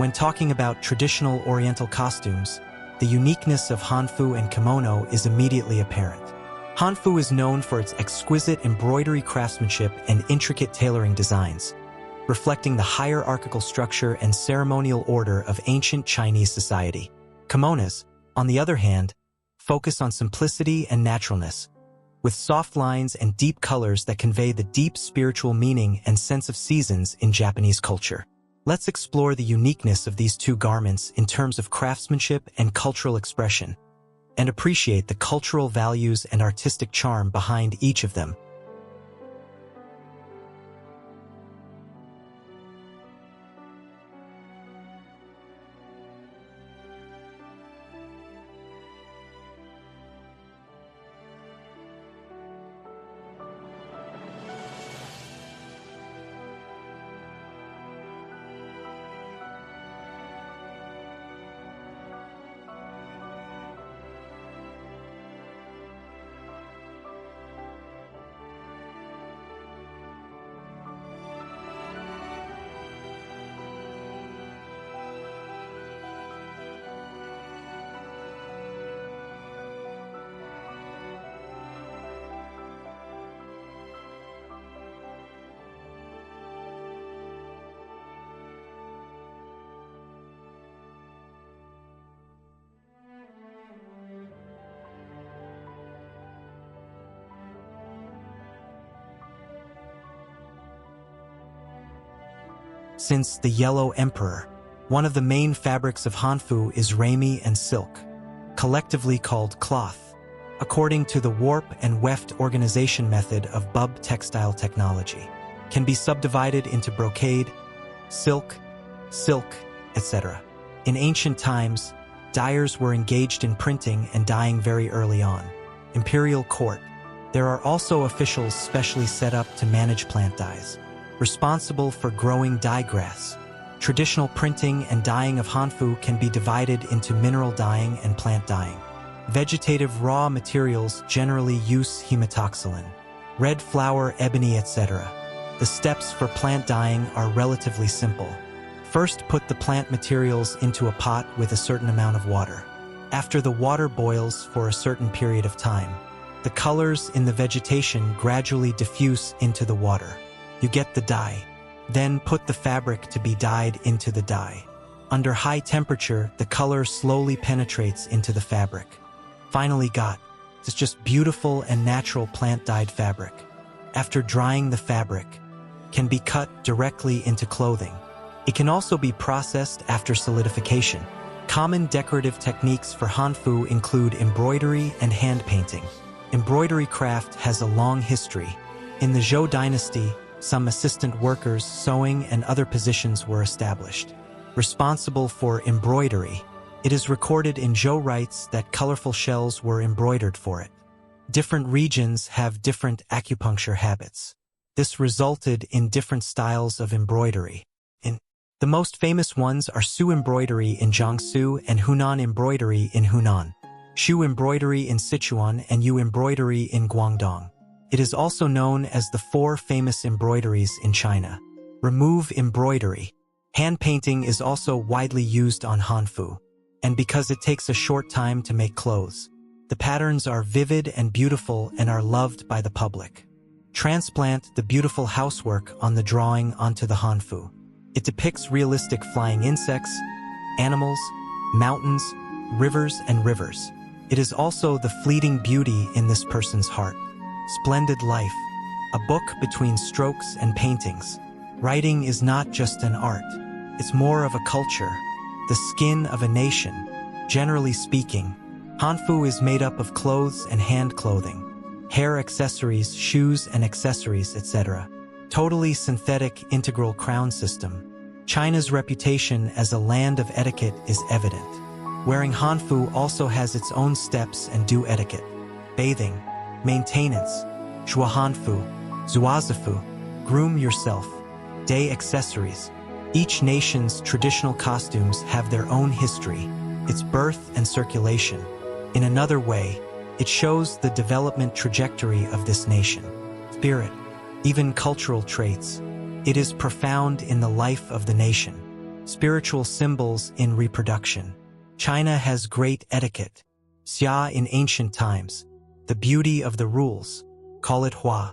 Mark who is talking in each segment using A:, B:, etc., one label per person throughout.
A: When talking about traditional Oriental costumes, the uniqueness of Hanfu and kimono is immediately apparent. Hanfu is known for its exquisite embroidery craftsmanship and intricate tailoring designs, reflecting the hierarchical structure and ceremonial order of ancient Chinese society. Kimonos, on the other hand, focus on simplicity and naturalness, with soft lines and deep colors that convey the deep spiritual meaning and sense of seasons in Japanese culture. Let's explore the uniqueness of these two garments in terms of craftsmanship and cultural expression, and appreciate the cultural values and artistic charm behind each of them. Since the Yellow Emperor, one of the main fabrics of Hanfu is ramie and silk, collectively called cloth, according to the warp and weft organization method of bub textile technology, can be subdivided into brocade, silk, etc. In ancient times, dyers were engaged in printing and dyeing very early on. Imperial court. There are also officials specially set up to manage plant dyes, responsible for growing dye grass. Traditional printing and dyeing of Hanfu can be divided into mineral dyeing and plant dyeing. Vegetative raw materials generally use hematoxylin, red flower, ebony, etc. The steps for plant dyeing are relatively simple. First, put the plant materials into a pot with a certain amount of water. After the water boils for a certain period of time, the colors in the vegetation gradually diffuse into the water. You get the dye. Then put the fabric to be dyed into the dye. Under high temperature, the color slowly penetrates into the fabric. Finally got this just beautiful and natural plant-dyed fabric. After drying, the fabric can be cut directly into clothing. It can also be processed after solidification. Common decorative techniques for Hanfu include embroidery and hand painting. Embroidery craft has a long history. In the Zhou dynasty, some assistant workers, sewing, and other positions were established, responsible for embroidery. It is recorded in Zhou writes that colorful shells were embroidered for it. Different regions have different acupuncture habits. This resulted in different styles of embroidery. The most famous ones are Su embroidery in Jiangsu and Hunan embroidery in Hunan, Shu embroidery in Sichuan, and Yu embroidery in Guangdong. It is also known as the 4 famous embroideries in China. Remove embroidery. Hand painting is also widely used on Hanfu, and because it takes a short time to make clothes, the patterns are vivid and beautiful and are loved by the public. Transplant the beautiful housework on the drawing onto the Hanfu. It depicts realistic flying insects, animals, mountains, rivers, and rivers. It is also the fleeting beauty in this person's heart. Splendid life, a book between strokes and paintings. Writing is not just an art, it's more of a culture, the skin of a nation. Generally speaking, Hanfu is made up of clothes and hand clothing, hair accessories, shoes and accessories, etc. Totally synthetic integral crown system. China's reputation as a land of etiquette is evident. Wearing Hanfu also has its own steps and due etiquette. Bathing, maintenance, Zhuo Hanfu, Zuazifu, groom yourself, day accessories. Each nation's traditional costumes have their own history, its birth and circulation. In another way, it shows the development trajectory of this nation. Spirit, even cultural traits. It is profound in the life of the nation. spiritual symbols in reproduction. China has great etiquette. Xia in ancient times. The beauty of the rules. Call it Hua.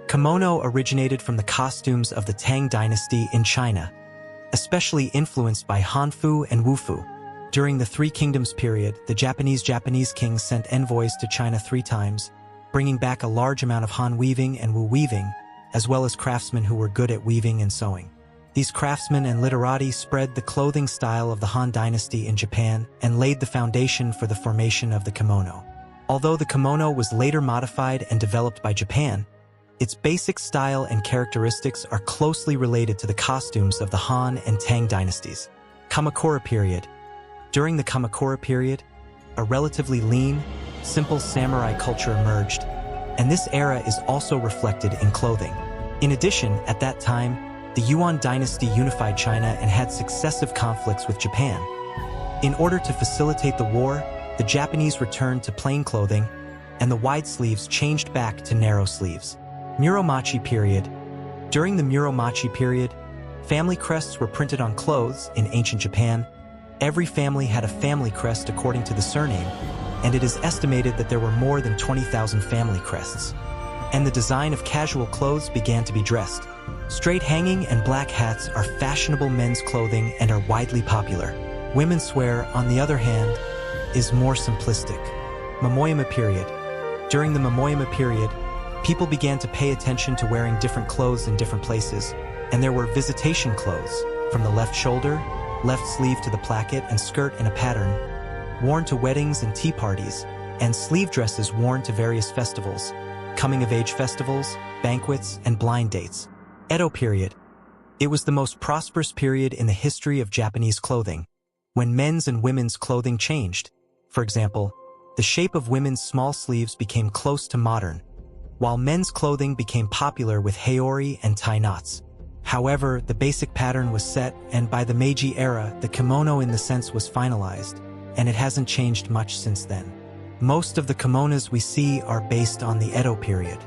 A: Kimono originated from the costumes of the Tang dynasty in China, especially influenced by Hanfu and Wufu. During the Three Kingdoms period, the Japanese kings sent envoys to China 3 times, bringing back a large amount of Han weaving and Wu weaving, as well as craftsmen who were good at weaving and sewing. These craftsmen and literati spread the clothing style of the Han dynasty in Japan and laid the foundation for the formation of the kimono. Although the kimono was later modified and developed by Japan, its basic style and characteristics are closely related to the costumes of the Han and Tang dynasties. Kamakura period. During the Kamakura period, a relatively lean, simple samurai culture emerged, and this era is also reflected in clothing. In addition, at that time, the Yuan dynasty unified China and had successive conflicts with Japan. In order to facilitate the war, the Japanese returned to plain clothing, and the wide sleeves changed back to narrow sleeves. Muromachi period. During the Muromachi period, family crests were printed on clothes in ancient Japan. Every family had a family crest according to the surname, and it is estimated that there were more than 20,000 family crests. And the design of casual clothes began to be dressed. Straight hanging and black hats are fashionable men's clothing and are widely popular. Women's wear, on the other hand, is more simplistic. Momoyama period. During the Momoyama period, people began to pay attention to wearing different clothes in different places, and there were visitation clothes, from the left shoulder, left sleeve to the placket and skirt in a pattern, worn to weddings and tea parties, and sleeve dresses worn to various festivals, coming-of-age festivals, banquets, and blind dates. Edo period. It was the most prosperous period in the history of Japanese clothing, when men's and women's clothing changed. For example, the shape of women's small sleeves became close to modern, while men's clothing became popular with haori and tie knots. However, the basic pattern was set, and by the Meiji era, the kimono in the sense was finalized, and it hasn't changed much since then. Most of the kimonos we see are based on the Edo period.